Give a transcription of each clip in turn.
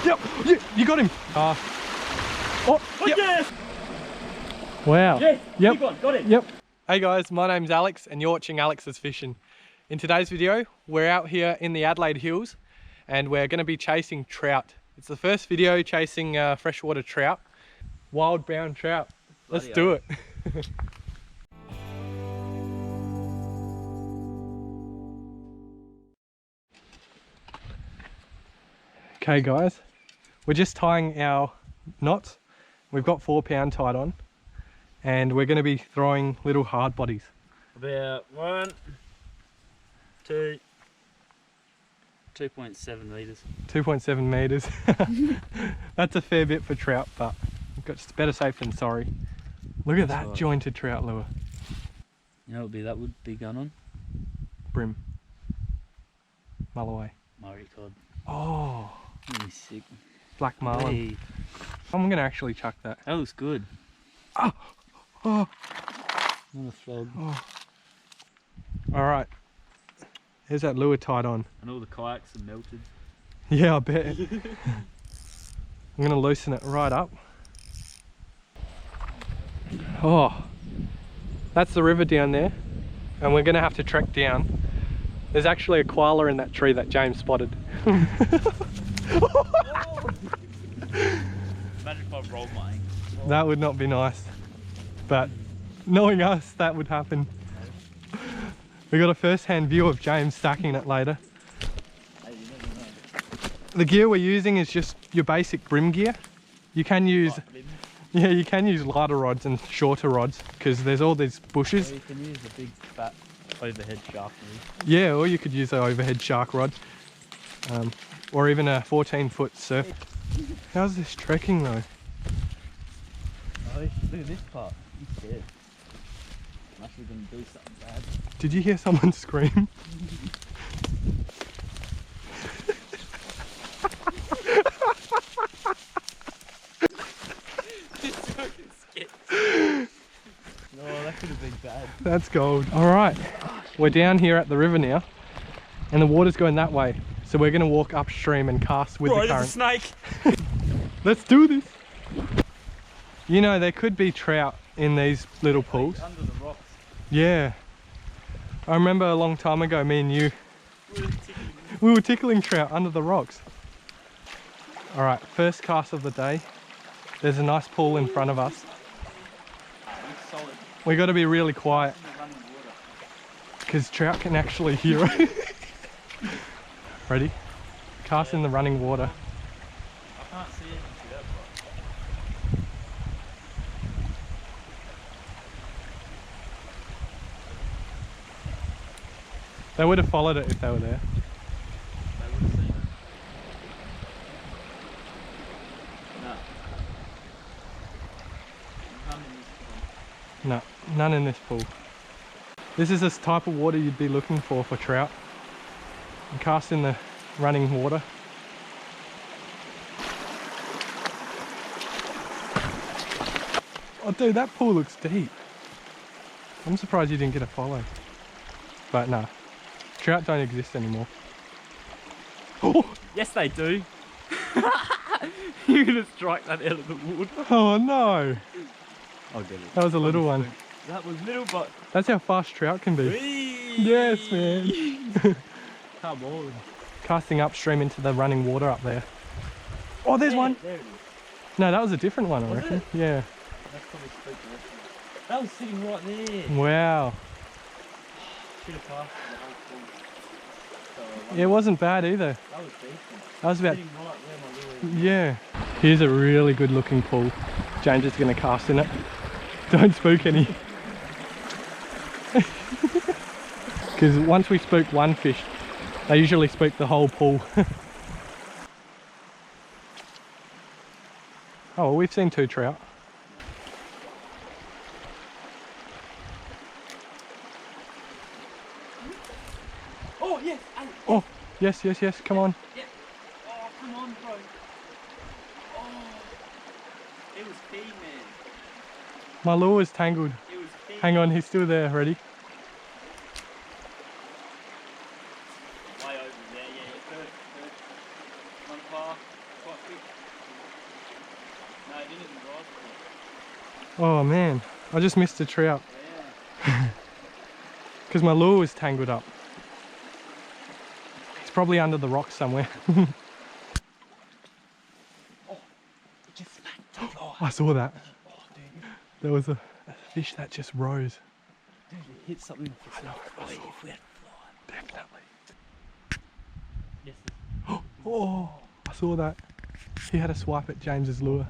Yep, yeah, you got him. Oh, yep. Yes! Wow. Yes, Yep. big one, got it. Yep. Hey guys, my name's Alex and you're watching Alex's Fishing. In today's video, we're out here in the Adelaide Hills and we're going to be chasing trout. It's the first video chasing freshwater trout, wild brown trout. Let's do it. Okay guys, we're just tying our knots. We've got 4 pound tied on and we're going to be throwing little hard bodies. About 1, 2, 2.7 metres. 2.7 metres. That's a fair bit for trout, but it's better safe than sorry. Look at that jointed trout lure. You know what that would be going on? Brim. Mulloway. Murray cod. Oh. Really sick. Black marlin. Hey. I'm going to actually chuck that. That looks good. Oh. Oh. What a flog. Oh. Alright. Here's that lure tied on. And all the kayaks are melted. Yeah, I bet. I'm going to loosen it right up. Oh. That's the river down there. And we're going to have to trek down. There's actually a koala in that tree that James spotted. Imagine if I rolled my ankle. That would not be nice. But knowing us, that would happen. We got a first-hand view of James stacking it later. Hey, you never know. The gear we're using is just your basic brim gear. You can use, yeah, you can use lighter rods and shorter rods because there's all these bushes. Or you can use a big fat overhead shark rod. Yeah, or you could use an overhead shark rod, or even a 14-foot surf. How's this trekking though? Oh, look at this part. I'm scared. I'm actually going to do something bad. Did you hear someone scream? No, that could have been bad. That's gold. Alright, we're down here at the river now and the water's going that way. So we're going to walk upstream and cast with the current. It's a snake! Let's do this! You know, there could be trout in these little pools. Under the rocks. Yeah. I remember a long time ago, me and you, we were tickling trout under the rocks. Alright, first cast of the day. There's a nice pool in front of us. We got to be really quiet because trout can actually hear it. Ready? Cast in the running water. I can't see it. They would have followed it if they were there. They would have seen it. No. No, none in this pool. This is the type of water you'd be looking for trout. And cast in the running water. Oh dude, that pool looks deep. I'm surprised you didn't get a follow. But no, trout don't exist anymore. Oh! Yes, they do. You're going to strike that out of the wood. Oh no! I'll get it. That was a little one. That was little, but... That's how fast trout can be. Yes, man. Come on. Casting upstream into the running water up there. Oh, there's one. There it is. No, that was a different one, I reckon. it? Yeah. That's probably spooked the rest of it. That was sitting right there. Wow. Should have passed the whole pool. So, Yeah, it wasn't bad either. that was decent. That was about, Sitting right where my lure is. yeah. Here's a really good looking pool. James is going to cast in it. Don't spook any. Because once we spook one fish, they usually spook the whole pool. Oh, well, we've seen 2 trout. Oh, yes. Oh, yes, yes, yes, come on. Yeah. Oh, come on, bro. Oh. It was key, man. My lure was tangled. It was key. Hang on, he's still there. Ready? Way over there, yeah. Third. One far. quite quick. No, it didn't even rise for it. Oh man, I just missed a trout. Yeah. Because my lure was tangled up. It's probably under the rocks somewhere. Oh, it just smacked the fly. I saw that. Oh, dude. There was a fish that just rose. Dude, it hit something off the side. I saw If we had a fly. Definitely. Yes. Oh, I saw that. He had a swipe at James's lure.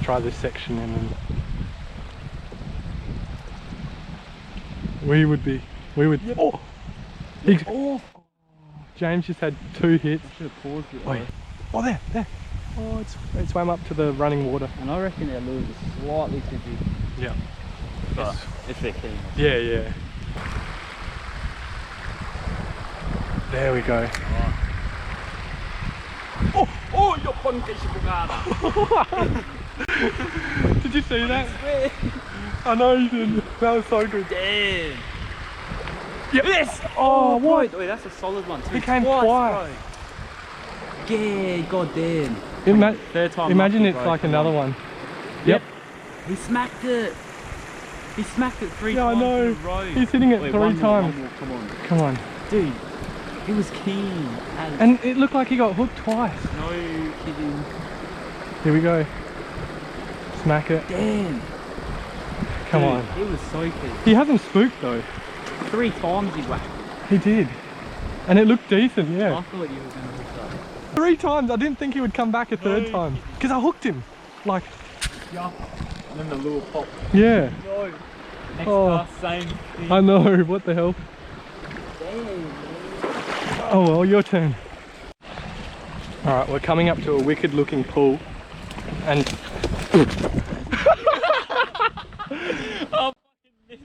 Try this section and then we would. Yep. Oh, Oh, James just had 2 hits. I should have paused it. Wait. Oh, there. Oh, it swam up to the running water. And I reckon our lures are slightly too big. Yeah. But if they're keen. Yeah. There we go. Oh, you're funky banana. Did you see that? I know you did. That was so good. Damn. Yep. Yes. Oh, what? Wait, that's a solid one too. He came twice. Yeah, goddamn. Third time. Imagine it's like another one. Yep. He smacked it. He smacked it 3 Yeah, times I know. in a row. He's hitting it 3 times. One more, Come on. Dude, he was keen. And it looked like he got hooked twice. No kidding. Here we go. Smack it. Damn. Come Dude, on. He was so keen. He hasn't spooked though. 3 times he whacked. He did. And it looked decent, I yeah. thought you were going to hook that. 3 times. I didn't think he would come back a 3rd time. Because I hooked him. Like, Yeah. And then the lure popped. yeah. No. Next Oh. cast, same thing. I know. What the hell? Damn. Oh well, your turn. Alright, we're coming up to a wicked looking pool. And Oh, fucking missed.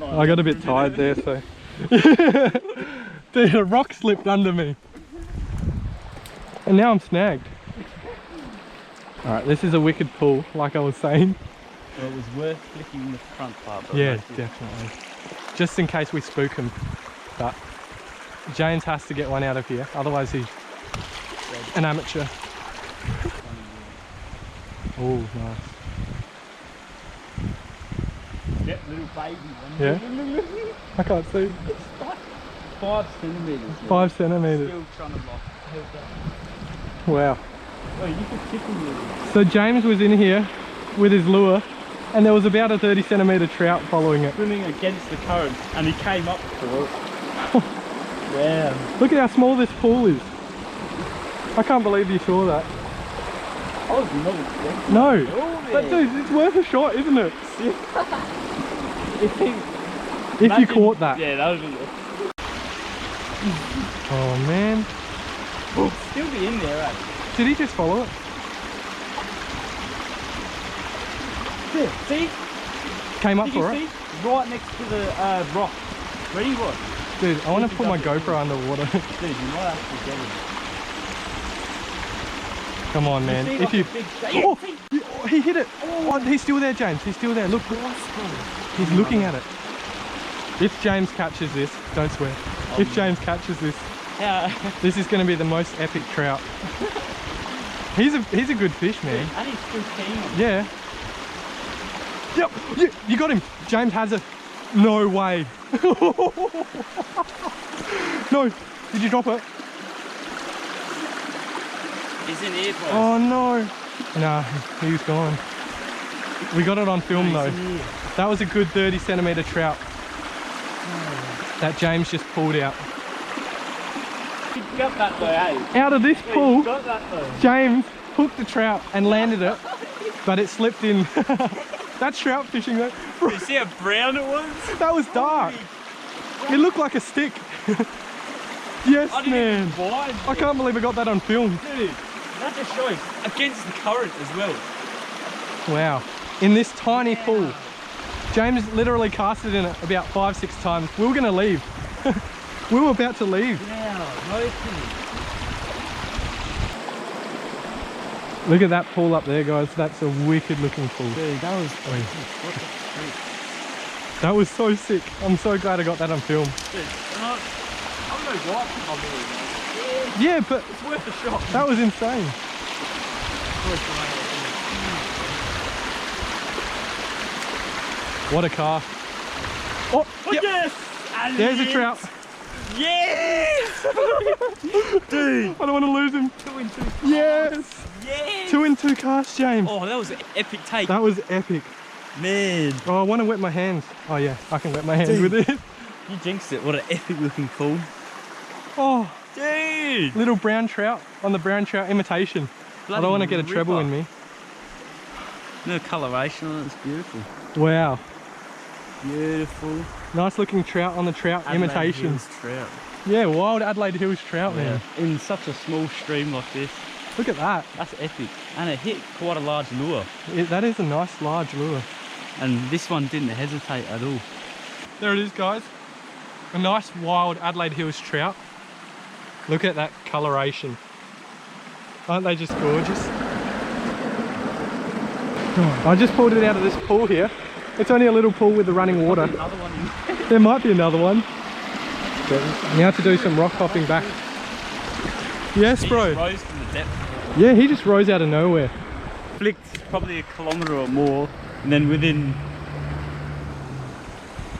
I got a bit tired there, so. Dude, a rock slipped under me. And now I'm snagged. Alright, this is a wicked pool, like I was saying. Well, it was worth flicking the front part. But Yeah, definitely. Just in case we spook him. But James has to get one out of here, otherwise he's an amateur. Oh, nice. Yep, little baby one. Yeah? I can't see. 5 centimetres. 5 centimetres. Still trying to lock. Wow. Oh, you could tickle me. So James was in here with his lure and there was about a 30 centimetre trout following it. Swimming against the current and he came up to it. Wow. Look at how small this pool is. I can't believe you saw that. I was not expecting No, it. but dude, it's worth a shot, isn't it? If you caught that. Yeah, that would be it. Oh man. Still be in there, right? Did he just follow it? Yeah, see? Came up Did for you it? see? Right next to the rock. Ready, what? Dude, I want to put my Dude, GoPro underwater. you might actually get him. Come on, man. See, If like you... a big shake. Oh, he hit it. Oh, he's still there, James. He's still there. Look, he's looking at it. If James catches this, don't swear. If James catches this, this is going to be the most epic trout. He's a good fish, man. And he's still keen on it. Yeah. Yep. Yeah, you got him. James has it. No way. No. Did you drop it? He's in here, boys. Oh no. Nah, he was gone. We got it on film though. That was a good 30 centimetre trout that James just pulled out. He got that though, eh? Out of this Yeah, pool, he got that though. James hooked the trout and landed it, but it slipped in. That's trout fishing though. Did you see how brown it was? That was dark. It looked like a stick. Yes, I didn't man. even blind. I can't believe I got that on film. Dude, that just shows against the current as well. Wow. In this tiny pool. James literally casted in it about 5-6 times. We were going to leave. We were about to leave. Wow, no kidding. Look at that pool up there, guys. That's a wicked looking pool. Dude, that was... That was so sick. I'm so glad I got that on film. Dude, I don't know why I'm really Yeah, but it's worth a shot. that was insane. What a car. Oh, yep. Yes! And There's a trout. Yes! Dude! I don't want to lose him. 2 in 2 casts. Yes! Yes! 2 in 2 casts, James. Oh, that was an epic take. That was epic. Man. Oh, I want to wet my hands. Oh yeah, I can wet my hands Dude. with it. You jinxed it. What an epic looking pull. Oh, Dude! little brown trout on the brown trout imitation. I don't want to get a treble in me. No coloration on it. It's beautiful. Wow. Beautiful. Nice looking trout on the trout Adelaide imitation. Hills trout. Yeah, wild Adelaide Hills trout, man. In such a small stream like this. Look at that. That's epic. And it hit quite a large lure. That is a nice large lure. And this one didn't hesitate at all. There it is, guys. A nice wild Adelaide Hills trout. Look at that coloration. Aren't they just gorgeous? I just pulled it out of this pool here. It's only a little pool with the running water. Another one in There might be another one. But now to do some rock hopping back. Yes, He bro. just rose from the depth. Yeah, he just rose out of nowhere. Flicked probably a kilometre or more, and then within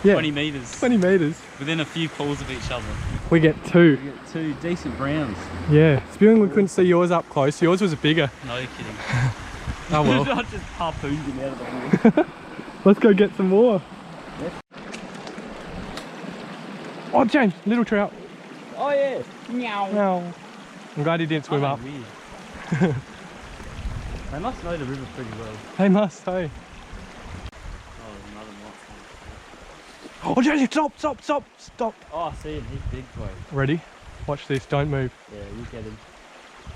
Yeah, 20 metres, 20 metres. within a few pulls of each other, We get 2. we get 2 decent browns. Yeah, spewing we couldn't see yours up close. Yours was bigger. No you're kidding. Oh well. I just harpooned him out of the water. Let's go get some more. Yes. Oh, James, little trout. Oh yeah. Meow. No. I'm glad he didn't swim up. Weird. They must know the river pretty well. They must, hey. Oh, there's another monster. Oh, James, stop, stop, stop, stop. Oh, I see him. He's big, bro. Ready? Watch this, don't move. Yeah, you get him.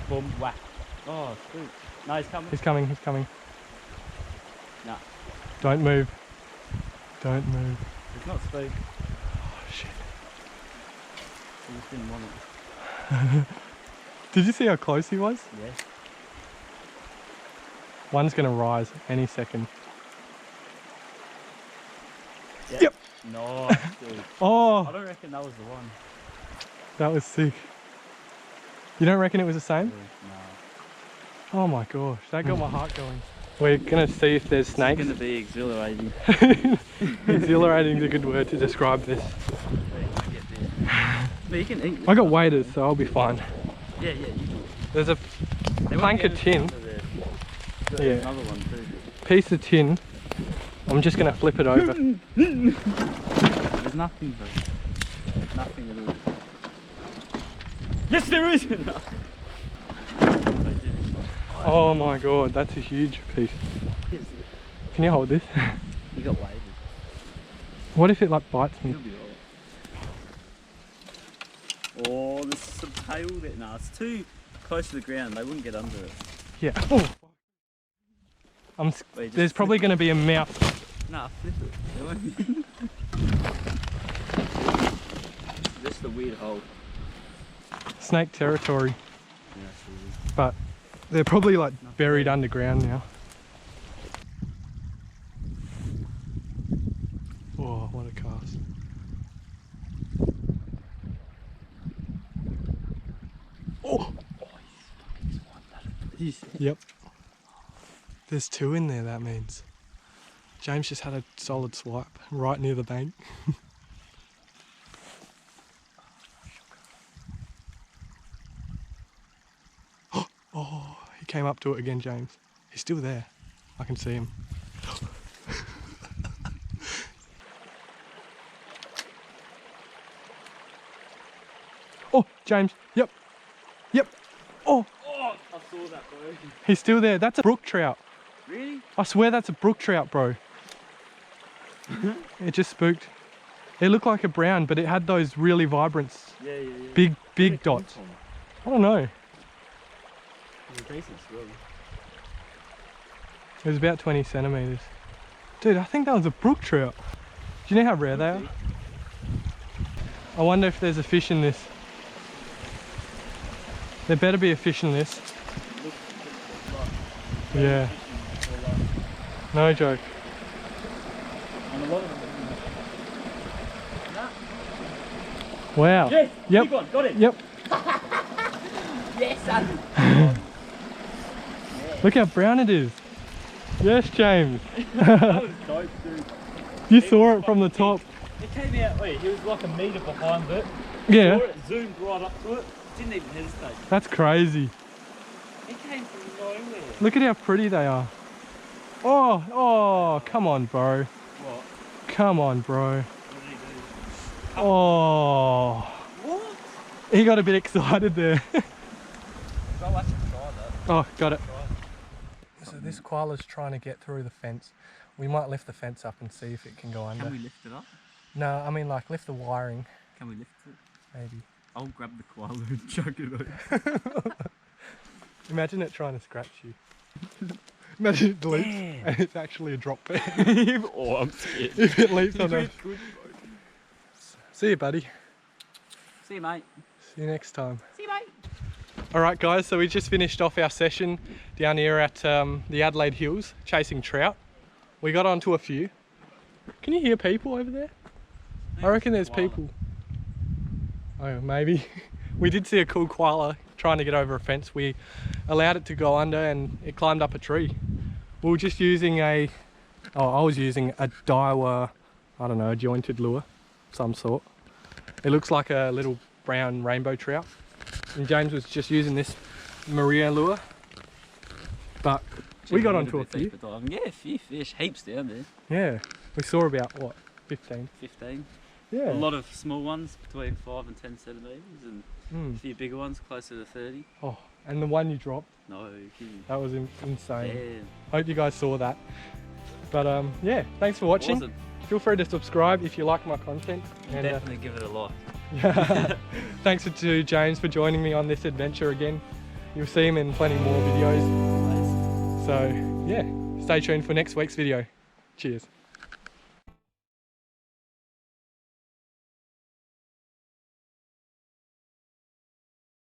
Boom, whack. Oh, sweet. No, he's coming. He's coming, he's coming. Nah, Don't move. Don't move. he's not spooked. Oh, shit. He just didn't want it. Did you see how close he was? Yeah. One's gonna rise any second. Yep. Nice, dude. I Oh, don't reckon that was the one. that was sick. You don't reckon it was the same? No. Oh my gosh, that got my heart going. We're gonna see if there's It's snakes. going to be exhilarating. Exhilarating is a good word to describe this. But you can eat. I got waders, so I'll be fine. Yeah, yeah, you can. There's a They won't plank get of us tin, under there. Got Yeah. Another one too. piece of tin. I'm just gonna flip it over. There's nothing, bro. Nothing at all. Yes, there is! Oh my god, that's a huge piece. Can you hold this? You got waves. What if it like bites me? You'll be alright. Oh, there's some tail there. Nah, it's too close to the ground. They wouldn't get under it. Yeah. Oh. Wait, just There's probably going to be a mouth. Nah, flip it. They won't. Just a weird hole. Snake territory, Yeah, that's but they're probably like Not buried bad. underground now. Oh, what a cast. Oh! Yep. There's 2 in there, that means. James just had a solid swipe right near the bank. Oh, he came up to it again, James. He's still there. I can see him. Oh, James. Yep. Yep. Oh, Oh, I saw that, bro. he's still there. That's a brook trout. Really? I swear that's a brook trout, bro. It just spooked. It looked like a brown, but it had those really vibrant, Yeah, yeah, yeah. big Where'd it come dots. from? I don't know. It was a decent swim. It was about 20 centimeters. Dude, I think that was a brook trout. Do you know how rare they are? I wonder if there's a fish in this. There better be a fish in this. Yeah, no joke. And a lot of them Wow. Yes! Yep. Big one, got it! Yep. Yes, son! Look how brown it is. Yes, James. That was dope, dude. You saw it from the top. It came out, wait, he was like a metre behind it. Yeah. Saw it, zoomed right up to it, didn't even hesitate. That's crazy. It came from nowhere. Look at how pretty they are. Oh, oh, come on, bro. What? Come on, bro. What did he do? Oh. What? He got a bit excited there. I'll actually try that. Oh, got it. Try. So this koala's trying to get through the fence. We might lift the fence up and see if it can go under. Can we lift it up? No, I mean like lift the wiring, Can we lift it? maybe. I'll grab the koala and chuck it out. Imagine it trying to scratch you. Imagine it deletes Damn. and it's actually a drop bed. Oh, I'm scared. If it leaps on there. See you, buddy. See you, mate. See you next time. See you, mate. Alright guys, so we just finished off our session down here at the Adelaide Hills chasing trout. We got onto a few. Can you hear people over there? I reckon there's people. Oh, maybe. We did see a cool koala trying to get over a fence. We allowed it to go under and it climbed up a tree. We were just using I was using a Daiwa, I don't know, a jointed lure, some sort. It looks like a little brown rainbow trout. And James was just using this Maria lure. But we got onto a few. Yeah, a few fish, heaps down there. Yeah, we saw about what, 15? 15. Yeah. A lot of small ones between 5 and 10 centimetres and a few bigger ones closer to 30. Oh, and the one you dropped, No, kidding. that was insane. Damn. Hope you guys saw that. But yeah, thanks for watching. Awesome. Feel free to subscribe if you like my content. And Definitely give it a like. thanks to James for joining me on this adventure again. You'll see him in plenty more videos. So yeah, stay tuned for next week's video. Cheers.